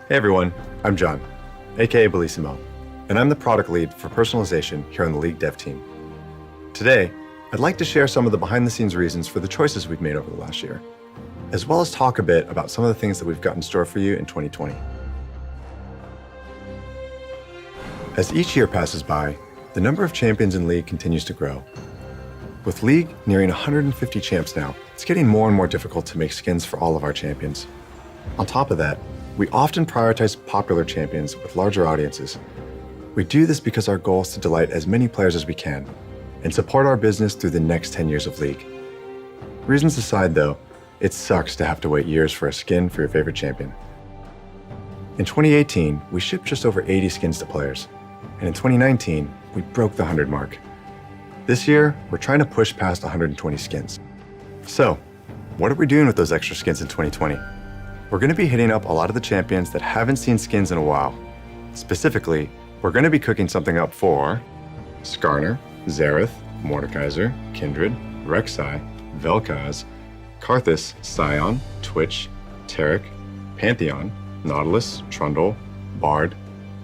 Hey everyone, I'm John, aka Bellissimo, and I'm the product lead for personalization here on the League dev team. Today, I'd like to share some of the behind-the-scenes reasons for the choices we've made over the last year, as well as talk a bit about some of the things that we've got in store for you in 2020. As each year passes by, the number of champions in League continues to grow. With League nearing 150 champs now, it's getting more and more difficult to make skins for all of our champions. On top of that, we often prioritize popular champions with larger audiences. We do this because our goal is to delight as many players as we can and support our business through the next 10 years of League. Reasons aside though, it sucks to have to wait years for a skin for your favorite champion. In 2018, we shipped just over 80 skins to players, and in 2019, we broke the 100 mark. This year, we're trying to push past 120 skins. So, what are we doing with those extra skins in 2020? We're going to be hitting up a lot of the champions that haven't seen skins in a while. Specifically, we're going to be cooking something up for Skarner, Xerath, Mordekaiser, Kindred, Rek'Sai, Vel'Koz, Karthus, Scion, Twitch, Taric, Pantheon, Nautilus, Trundle, Bard,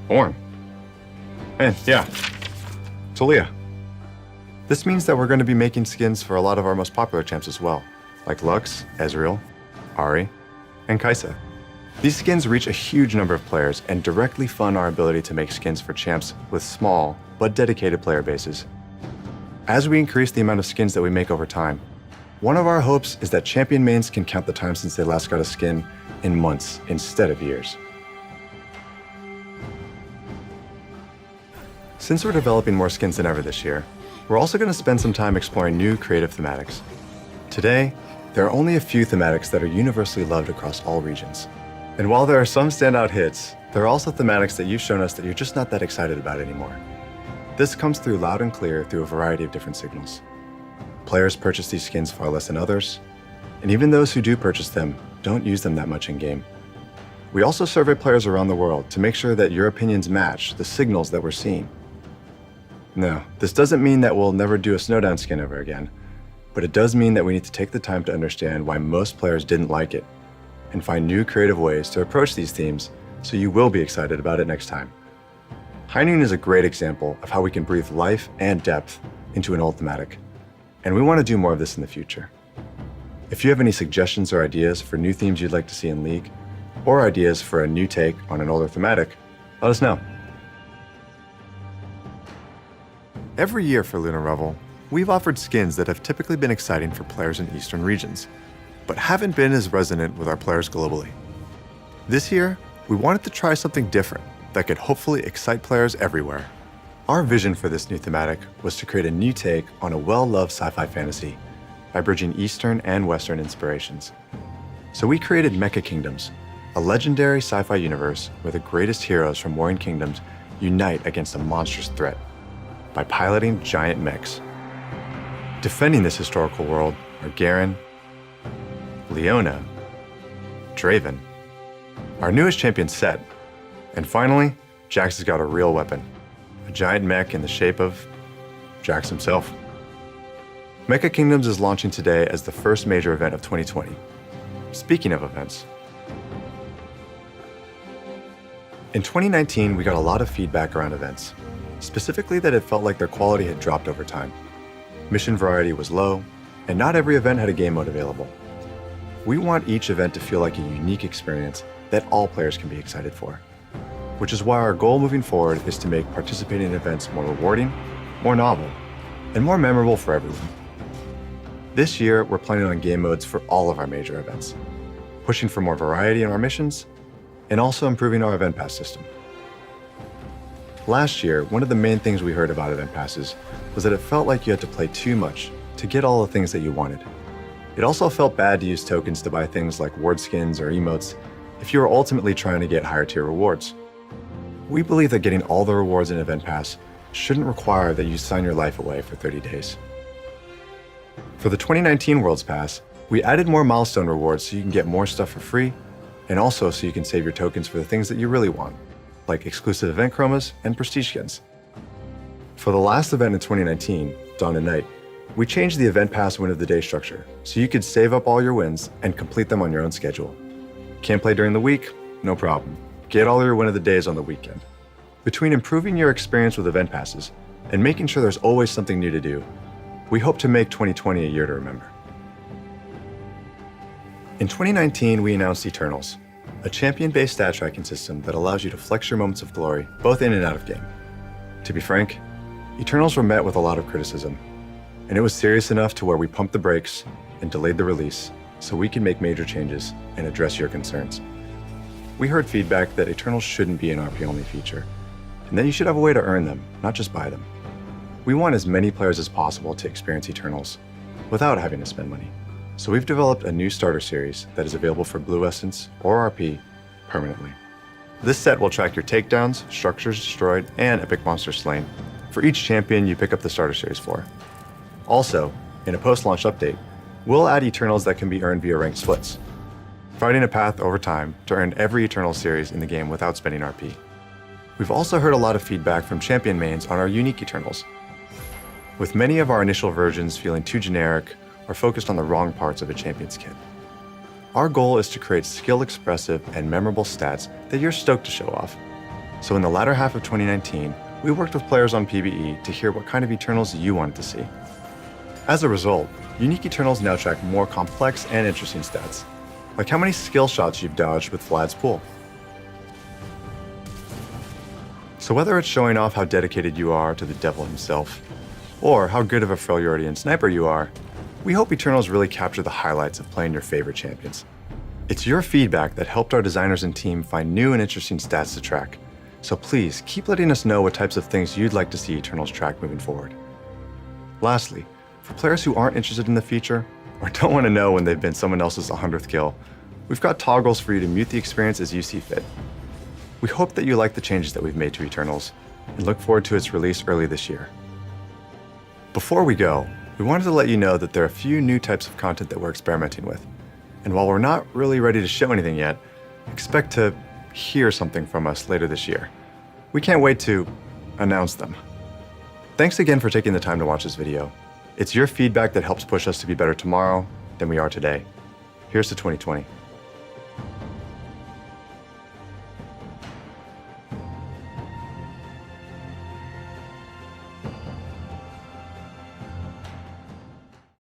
Ornn. And yeah, Taliyah. This means that we're going to be making skins for a lot of our most popular champs as well, like Lux, Ezreal, Ahri, and Kai'Sa. These skins reach a huge number of players and directly fund our ability to make skins for champs with small but dedicated player bases. As we increase the amount of skins that we make over time, one of our hopes is that champion mains can count the time since they last got a skin in months instead of years. Since we're developing more skins than ever this year, we're also going to spend some time exploring new creative thematics. Today, there are only a few thematics that are universally loved across all regions. And while there are some standout hits, there are also thematics that you've shown us that you're just not that excited about anymore. This comes through loud and clear through a variety of different signals. Players purchase these skins far less than others, and even those who do purchase them don't use them that much in-game. We also survey players around the world to make sure that your opinions match the signals that we're seeing. No, this doesn't mean that we'll never do a Snowdown skin ever again, but it does mean that we need to take the time to understand why most players didn't like it and find new creative ways to approach these themes so you will be excited about it next time. High Noon is a great example of how we can breathe life and depth into an old thematic, and we want to do more of this in the future. If you have any suggestions or ideas for new themes you'd like to see in League, or ideas for a new take on an older thematic, let us know. Every year for Lunar Revel, we've offered skins that have typically been exciting for players in Eastern regions, but haven't been as resonant with our players globally. This year, we wanted to try something different that could hopefully excite players everywhere. Our vision for this new thematic was to create a new take on a well-loved sci-fi fantasy by bridging Eastern and Western inspirations. So we created Mecha Kingdoms, a legendary sci-fi universe where the greatest heroes from warring kingdoms unite against a monstrous threat by piloting giant mechs. Defending this historical world are Garen, Leona, Draven, our newest champion Set, and finally, Jax has got a real weapon, a giant mech in the shape of Jax himself. Mecha Kingdoms is launching today as the first major event of 2020. Speaking of events, in 2019, we got a lot of feedback around events, specifically that it felt like their quality had dropped over time. Mission variety was low, and not every event had a game mode available. We want each event to feel like a unique experience that all players can be excited for, which is why our goal moving forward is to make participating in events more rewarding, more novel, and more memorable for everyone. This year, we're planning on game modes for all of our major events, pushing for more variety in our missions, and also improving our event pass system. Last year, one of the main things we heard about event passes was that it felt like you had to play too much to get all the things that you wanted. It also felt bad to use tokens to buy things like ward skins or emotes if you were ultimately trying to get higher tier rewards. We believe that getting all the rewards in Event Pass shouldn't require that you sign your life away for 30 days. For the 2019 Worlds Pass, we added more milestone rewards so you can get more stuff for free, and also so you can save your tokens for the things that you really want, like exclusive event chromas and prestige skins. For the last event in 2019, Dawn and Night, we changed the Event Pass win of the day structure so you could save up all your wins and complete them on your own schedule. Can't play during the week? No problem. get all your win of the days on the weekend. Between improving your experience with event passes and making sure there's always something new to do, we hope to make 2020 a year to remember. In 2019, we announced Eternals, a champion-based stat tracking system that allows you to flex your moments of glory both in and out of game. To be frank, Eternals were met with a lot of criticism, and it was serious enough to where we pumped the brakes and delayed the release so we can make major changes and address your concerns. We heard feedback that Eternals shouldn't be an RP-only feature, and that you should have a way to earn them, not just buy them. We want as many players as possible to experience Eternals without having to spend money. So we've developed a new starter series that is available for Blue Essence or RP permanently. This set will track your takedowns, structures destroyed, and epic monsters slain for each champion you pick up the starter series for. Also, in a post-launch update, we'll add Eternals that can be earned via ranked splits, providing a path over time to earn every Eternal series in the game without spending RP. We've also heard a lot of feedback from champion mains on our unique Eternals, with many of our initial versions feeling too generic or focused on the wrong parts of a champion's kit. Our goal is to create skill-expressive and memorable stats that you're stoked to show off. So in the latter half of 2019, we worked with players on PvE to hear what kind of Eternals you wanted to see. As a result, unique Eternals now track more complex and interesting stats, like how many skill shots you've dodged with Vlad's pool. So whether it's showing off how dedicated you are to the devil himself, or how good of a Freljordian sniper you are, we hope Eternals really capture the highlights of playing your favorite champions. It's your feedback that helped our designers and team find new and interesting stats to track, so please keep letting us know what types of things you'd like to see Eternals track moving forward. Lastly, for players who aren't interested in the feature, or don't want to know when they've been someone else's 100th kill, we've got toggles for you to mute the experience as you see fit. We hope that you like the changes that we've made to Eternals, and look forward to its release early this year. Before we go, we wanted to let you know that there are a few new types of content that we're experimenting with, and while we're not really ready to show anything yet, expect to hear something from us later this year. We can't wait to announce them. Thanks again for taking the time to watch this video. It's your feedback that helps push us to be better tomorrow than we are today. Here's to 2020.